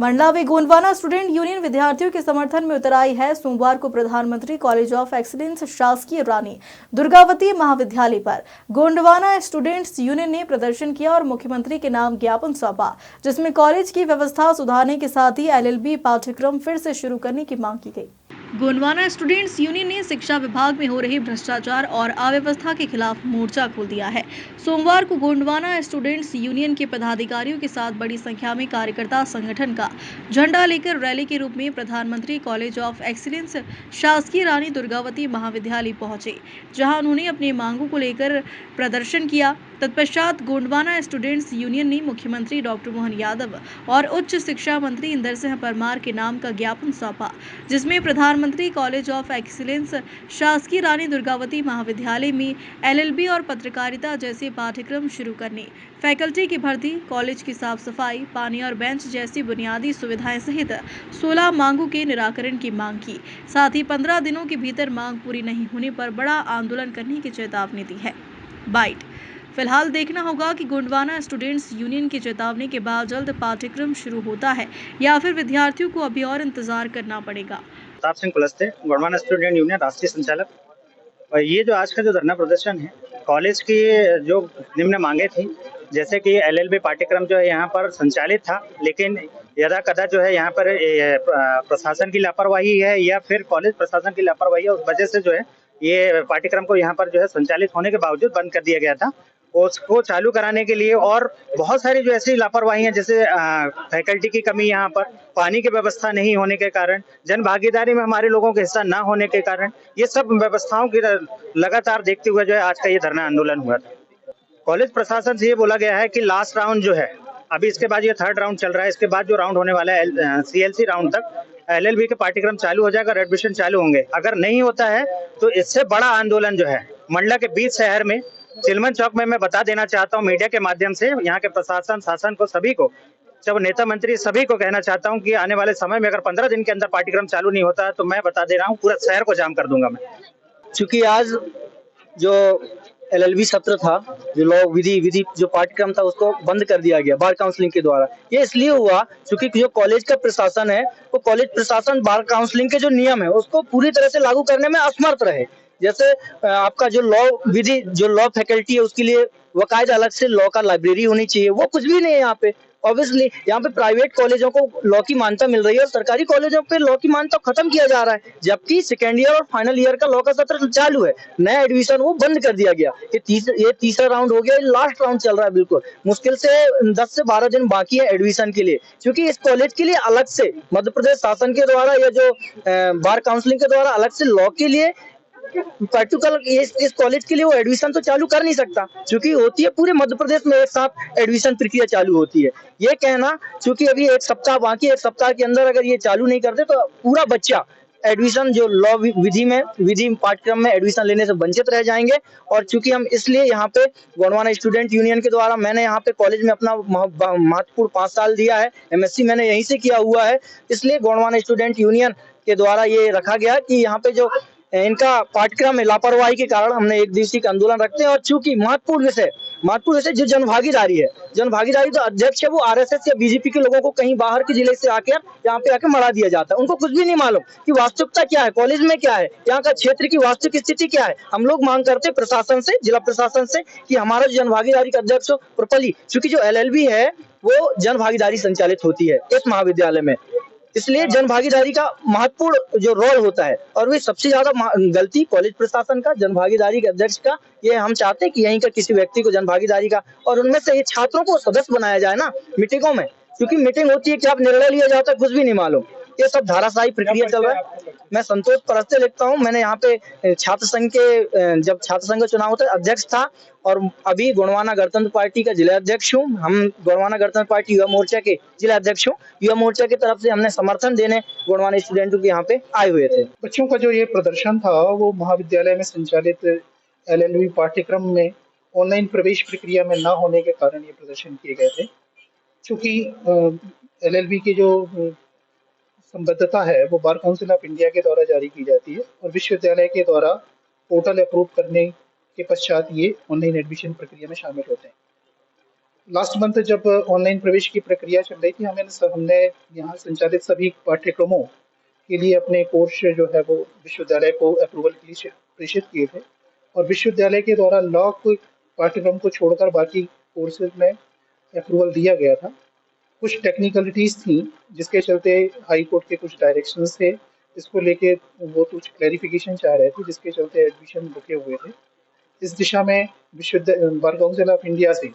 मंडला में Gondwana student union विद्यार्थियों के समर्थन में उतर आई है। सोमवार को प्रधानमंत्री कॉलेज ऑफ एक्सीलेंस शासकीय रानी दुर्गावती महाविद्यालय पर गोंडवाना स्टूडेंट्स यूनियन ने प्रदर्शन किया और मुख्यमंत्री के नाम ज्ञापन सौंपा, जिसमें कॉलेज की व्यवस्था सुधारने के साथ ही एलएलबी पाठ्यक्रम फिर से शुरू करने की मांग की गई। गोंडवाना स्टूडेंट्स यूनियन ने शिक्षा विभाग में हो रहे भ्रष्टाचार और अव्यवस्था के खिलाफ मोर्चा खोल दिया है। सोमवार को गोंडवाना स्टूडेंट्स यूनियन के पदाधिकारियों के साथ बड़ी संख्या में कार्यकर्ता संगठन का झंडा लेकर रैली के रूप में प्रधानमंत्री कॉलेज ऑफ एक्सीलेंस शासकीय रानी दुर्गावती महाविद्यालय पहुंचे, जहां उन्होंने अपनी मांगों को लेकर प्रदर्शन किया। तत्पश्चात गोंडवाना स्टूडेंट्स यूनियन ने मुख्यमंत्री डॉक्टर मोहन यादव और उच्च शिक्षा मंत्री इंदर सिंह परमार के नाम का ज्ञापन सौंपा, जिसमें प्रधानमंत्री कॉलेज ऑफ एक्सीलेंस शासकीय रानी दुर्गावती महाविद्यालय में एलएलबी और पत्रकारिता जैसे पाठ्यक्रम शुरू करने, फैकल्टी की भर्ती, कॉलेज की साफ सफाई, पानी और बेंच जैसी बुनियादी सुविधाएं सहित 16 मांगों के निराकरण की मांग की। साथ ही 15 दिनों के भीतर मांग पूरी नहीं होने पर बड़ा आंदोलन करने की चेतावनी दी है। बाइट। फिलहाल देखना होगा कि गोंडवाना स्टूडेंट्स यूनियन की चेतावनी के बाद जल्द पाठ्यक्रम शुरू होता है या फिर विद्यार्थियों को अभी और इंतजार करना पड़ेगा। प्रताप सिंह कुलस्ते, गोंडवाना स्टूडेंट यूनियन राष्ट्रीय संचालक। और ये जो आज का जो धरना प्रदर्शन है, कॉलेज की जो निम्न मांगे थी, जैसे कि एलएलबी पाठ्यक्रम जो है यहाँ पर संचालित था, लेकिन यदा कदा जो है यहाँ पर प्रशासन की लापरवाही है या फिर कॉलेज प्रशासन की लापरवाही है, उस वजह से जो है ये पाठ्यक्रम को यहाँ पर जो है संचालित होने के बावजूद बंद कर दिया गया था। उसको चालू कराने के लिए और बहुत सारी जो ऐसी लापरवाही है, जैसे फैकल्टी की कमी, यहाँ पर पानी की व्यवस्था नहीं होने के कारण, जन भागीदारी में हमारे लोगों के हिस्सा ना होने के कारण, ये सब व्यवस्थाओं की लगातार देखते हुए जो है आज का ये धरना आंदोलन हुआ था। कॉलेज प्रशासन से ये बोला गया है कि लास्ट राउंड जो है, अभी इसके बाद ये 3rd राउंड चल रहा है, इसके बाद जो राउंड होने वाला है सीएलसी राउंड तक एलएलबी के पाठ्यक्रम चालू हो जाएगा, एडमिशन चालू होंगे। अगर नहीं होता है तो इससे बड़ा आंदोलन जो है मंडला के बीच शहर में चिलमन चौक में मैं बता देना चाहता हूँ मीडिया के माध्यम से, यहाँ के प्रशासन, शासन को, सभी को, जब नेता मंत्री सभी को कहना चाहता हूँ कि आने वाले समय में अगर 15 दिन के अंदर पाठ्यक्रम चालू नहीं होता है तो मैं बता दे रहा हूँ पूरा शहर को जाम कर दूंगा मैं। क्योंकि आज जो एलएलबी सत्र था, जो लॉ विधि जो पाठ्यक्रम था, उसको बंद कर दिया गया बार काउंसलिंग के द्वारा। ये इसलिए हुआ क्योंकि जो कॉलेज का प्रशासन है, वो कॉलेज प्रशासन बार काउंसलिंग के जो नियम है उसको पूरी तरह से लागू करने में असमर्थ रहे। जैसे आपका जो लॉ फैकल्टी है, उसके लिए बाकायदा अलग से लॉ का लाइब्रेरी होनी चाहिए, वो कुछ भी नहीं है यहाँ पे। ऑब्वियसली यहाँ पे प्राइवेट कॉलेजों को लॉ की मान्यता मिल रही है और सरकारी कॉलेजों पे लॉ की मान्यता खत्म किया जा रहा है, जबकि सेकेंड ईयर और फाइनल ईयर का लॉ का सत्र चालू है। नया एडमिशन वो बंद कर दिया गया। ये तीसरा राउंड हो गया, लास्ट राउंड चल रहा है। बिल्कुल मुश्किल से 10 से 12 दिन बाकी है एडमिशन के लिए, क्योंकि इस कॉलेज के लिए अलग से मध्य प्रदेश शासन के द्वारा या जो बार काउंसलिंग के द्वारा अलग से लॉ के लिए पर्टिकुलर इस कॉलेज के लिए वो एडमिशन तो चालू कर नहीं सकता, क्योंकि होती है पूरे मध्य प्रदेश में एक साथ एडमिशन प्रक्रिया चालू होती है। ये कहना, क्योंकि अभी एक सप्ताह बाकी, एक सप्ताह के अंदर अगर ये चालू नहीं करते तो पूरा बच्चा एडमिशन जो लॉ विधि पाठ्यक्रम में एडमिशन लेने से वंचित रह जाएंगे। और चूंकि हम इसलिए यहाँ पे गोंडवाना स्टूडेंट यूनियन के द्वारा, मैंने यहाँ पे कॉलेज में अपना महत्वपूर्ण 5 साल दिया है, एमएससी मैंने यहीं से किया हुआ है, इसलिए गोंडवाना स्टूडेंट यूनियन के द्वारा ये रखा गया कि यहाँ पे जो इनका पाठ्यक्रम में लापरवाही के कारण हमने एक दिवसीय आंदोलन रखते हैं। और चूंकि महत्वपूर्ण विषय जो जनभागीदारी है, जनभागीदारी जो अध्यक्ष है वो आरएसएस या बीजेपी के लोगों को कहीं बाहर के जिले से आकर यहाँ पे आके मरा दिया जाता है। उनको कुछ भी नहीं मालूम कि वास्तविकता क्या है, कॉलेज में क्या है, यहाँ का क्षेत्र की वास्तविक स्थिति क्या है। हम लोग मांग करते प्रशासन से, जिला प्रशासन से, कि हमारा जो जनभागीदारी का अध्यक्ष हो प्रॉपर्ली, क्योंकि जो एलएलबी है वो जनभागीदारी संचालित होती है इस महाविद्यालय में, इसलिए जनभागीदारी का महत्वपूर्ण जो रोल होता है। और वे सबसे ज्यादा गलती कॉलेज प्रशासन का, जनभागीदारी के अध्यक्ष का। ये हम चाहते हैं कि यहीं का किसी व्यक्ति को जनभागीदारी का, और उनमें से ये छात्रों को सदस्य बनाया जाए ना मीटिंगों में, क्योंकि मीटिंग होती है कि आप निर्णय लिया जाता है, कुछ भी नहीं मालूम। ये सब धाराशाही प्रक्रिया चल रहा है। मैं संतोष परस्ते लिखता हूँ। मैंने यहाँ पे छात्र संघ के, जब छात्र संघ का चुनाव होता है, अध्यक्ष था, और अभी गोंडवाना गणतंत्र पार्टी का जिला अध्यक्ष हूँ। हम गोंडवाना गणतंत्र पार्टी युवा मोर्चा के जिला अध्यक्ष हूँ। युवा मोर्चा की तरफ से हमने समर्थन देने गोंडवाना स्टूडेंटों के यहाँ पे आए हुए थे। बच्चों का जो ये प्रदर्शन था वो महाविद्यालय में संचालित एलएलबी पाठ्यक्रम में ऑनलाइन प्रवेश प्रक्रिया में न होने के कारण ये प्रदर्शन किए गए थे। चूंकि एलएलबी की जो संबद्धता है वो बार काउंसिल ऑफ इंडिया के द्वारा जारी की जाती है और विश्वविद्यालय के द्वारा पोर्टल अप्रूव करने के पश्चात ये ऑनलाइन एडमिशन प्रक्रिया में शामिल होते हैं। लास्ट मंथ जब ऑनलाइन प्रवेश की प्रक्रिया चल रही थी, हमने यहाँ संचालित सभी पाठ्यक्रमों के लिए अपने कोर्स जो है वो विश्वविद्यालय को अप्रूवल के लिए प्रेषित किए थे, और विश्वविद्यालय के द्वारा लॉ पाठ्यक्रम को छोड़कर बाकी कोर्सेज में अप्रूवल दिया गया था। कुछ टेक्निकलिटीज थी जिसके चलते हाई कोर्ट के कुछ डायरेक्शंस थे, इसको लेके वो कुछ क्लैरिफिकेशन चाह रहे थे, जिसके चलते एडमिशन रुके हुए थे। इस दिशा में बार काउंसिल ऑफ इंडिया से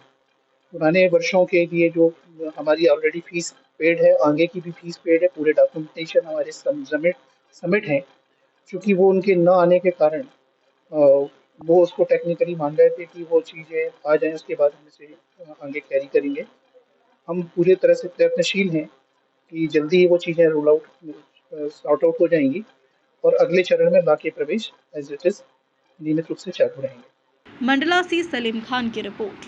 पुराने वर्षों के लिए जो हमारी ऑलरेडी फीस पेड है, आगे की भी फीस पेड है, पूरे डॉक्यूमेंटेशन हमारे सबमिट हैं। चूँकि वो उनके न आने के कारण वो उसको टेक्निकली मान रहे थे कि वो चीज़ें आ जाएँ, उसके बाद हम इसे आगे कैरी करेंगे। हम पूरी तरह से प्रयत्नशील हैं कि जल्दी ही वो चीज़ें सॉर्ट आउट हो जाएंगी और अगले चरण में बाकी प्रवेश एज इट इज़ नियमित रूप से चालू रहेंगे। मंडला से सलीम खान की रिपोर्ट।